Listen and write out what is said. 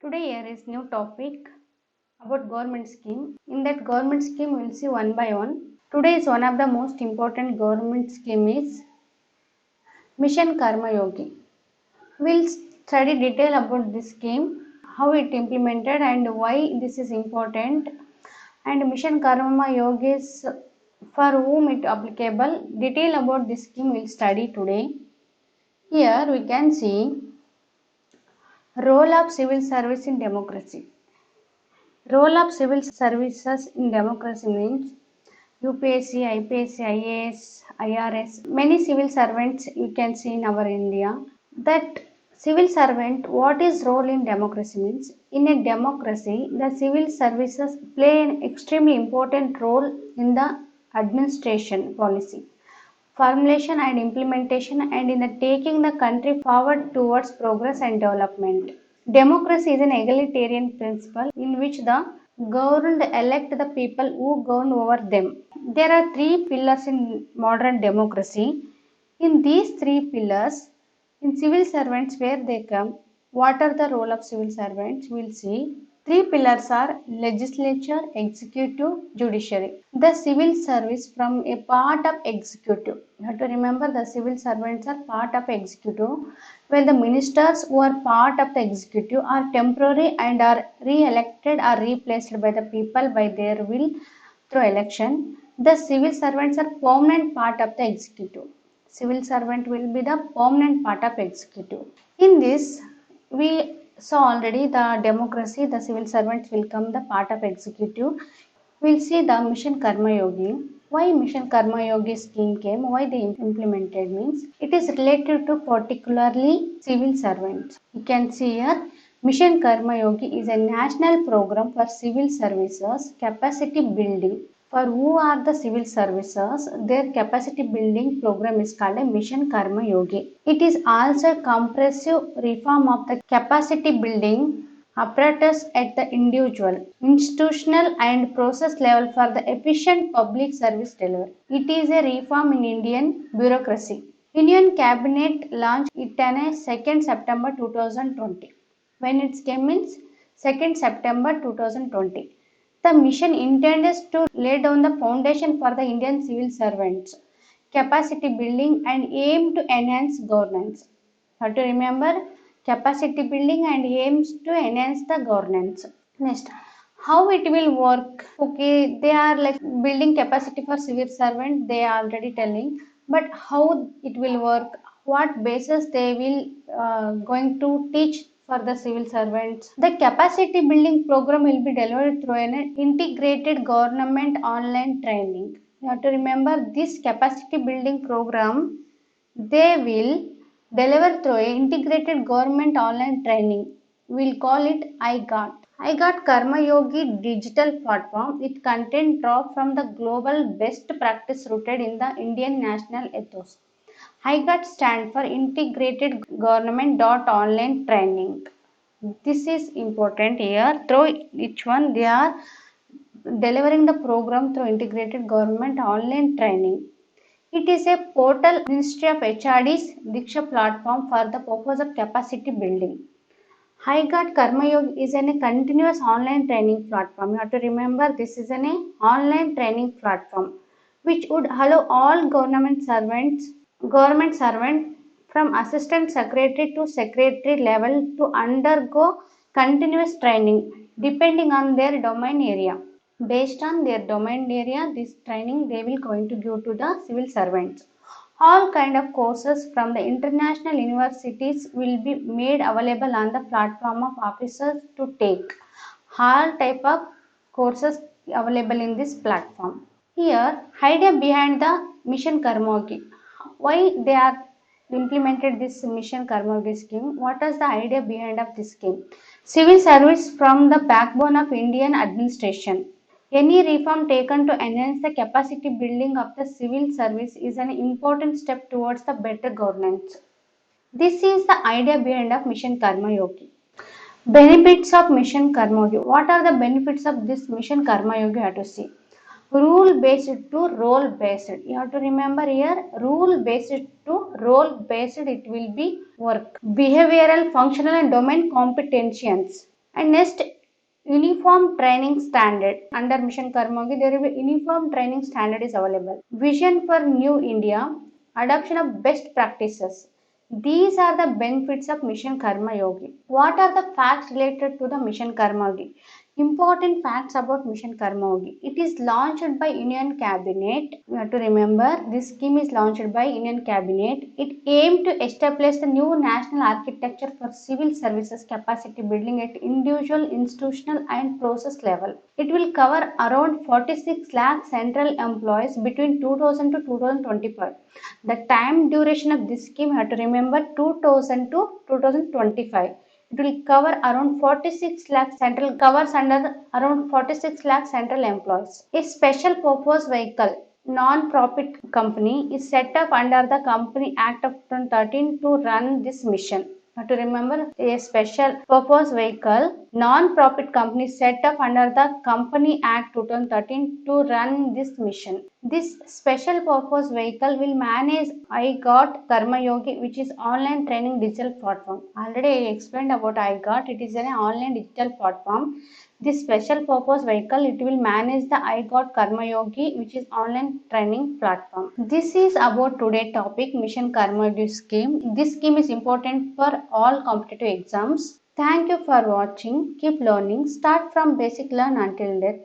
Today here is new topic about government scheme. In that government scheme we will see one by one. Today is one of the most important government scheme is Mission Karma Yogi. We will study detail about this scheme, how it implemented and why this is important, and Mission Karma Yogi is for whom it applicable. Detail about this scheme we will study today. Here we can see role of civil service in democracy. Role of civil services in democracy means UPSC, IPSC, IAS, IRS. Many civil servants you can see in our India. That civil servant, what is role in democracy means? In a democracy, the civil services play an extremely important role in the administration policy, formulation and implementation, and in the taking the country forward towards progress and development. Democracy is an egalitarian principle in which the governed elect the people who govern over them. There are three pillars in modern democracy. In these three pillars, in civil servants, where they come, what are the role of civil servants? We'll see. Three pillars are legislature, executive, judiciary. The civil service from a part of executive. You have to remember the civil servants are part of executive, while the ministers who are part of the executive are temporary and are re-elected or replaced by the people by their will through election. The civil servants are permanent part of the executive. Civil servant will be the permanent part of executive. In this, we saw already the democracy, the civil servants will come the part of executive. We'll see the Mission Karma Yogi. Why Mission Karma Yogi scheme came, why they implemented means it is related to particularly civil servants. You can see here Mission Karma Yogi is a national program for civil services capacity building. For who are the civil services, their capacity building program is called a Mission Karma Yogi. It is also a comprehensive reform of the capacity building apparatus at the individual, institutional and process level for the efficient public service delivery. It is a reform in Indian bureaucracy. Indian Cabinet launched it on 2nd September 2020. When it came means 2nd September 2020. The mission intends to lay down the foundation for the Indian civil servants, capacity building and aim to enhance governance. Have to remember capacity building and aims to enhance the governance. Next, how it will work? Okay, they are like building capacity for civil servant. They are already telling, but how it will work? What basis they will going to teach for the civil servants? The capacity building program will be delivered through an integrated government online training. You have to remember this capacity building program. They will deliver through a integrated government online training. We'll call it IGOT. IGOT Karma Yogi digital platform. It content drop from the global best practice rooted in the Indian national ethos. IGOT stand for Integrated Government Online Training. This is important here. Through each one, they are delivering the program through Integrated Government Online Training. It is a portal Ministry of HRD's Diksha platform for the purpose of capacity building. HighGuard Karma Yoga is a continuous online training platform. You have to remember this is an online training platform which would allow all government servant from assistant secretary to secretary level to undergo continuous training depending on their domain area. Based on their domain area, this training they will going to give to the civil servants. All kind of courses from the international universities will be made available on the platform of officers to take. All type of courses available in this platform. Here, idea behind the Mission Karmogi. Why they are implemented this Mission Karmogi scheme? What is the idea behind of this scheme? Civil service from the backbone of Indian administration. Any reform taken to enhance the capacity building of the civil service is an important step towards the better governance. This is the idea behind of Mission Karma Yogi. Benefits of Mission Karma Yogi. What are the benefits of this Mission Karma Yogi? You have to see. Rule based to role based. You have to remember here rule based to role based it will be work. Behavioral, functional and domain competencies And next, uniform training standard. Under Mission Karmogi, there will be uniform training standard is available. Vision for New India, adoption of best practices. These are the benefits of Mission Karma Yogi. What are the facts related to the Mission Karma Yogi? Important facts about Mission Karma Yogi. It is launched by Union Cabinet. You have to remember this scheme is launched by Union Cabinet. It aimed to establish the new national architecture for civil services capacity building at individual, institutional and process level. It will cover around 46 lakh central employees between 2000 to 2025. The time duration of this scheme, you have to remember, 2000 to 2025. It will cover around 46 lakh central covers under around 46 lakh central employees. A special purpose vehicle non-profit company is set up under the Company Act of 2013 to run this mission. To remember, a special purpose vehicle non-profit company set up under the Company Act 2013 to run this mission. This special purpose vehicle will manage iGot Karma Yogi, which is online training digital platform. Already I explained about iGot. It is an online digital platform. This special purpose vehicle, it will manage the iGot Karma Yogi, which is online training platform. This is about today topic, Mission Karma Yogi scheme. This scheme is important for all competitive exams. Thank you for watching. Keep learning. Start from basic learn until death.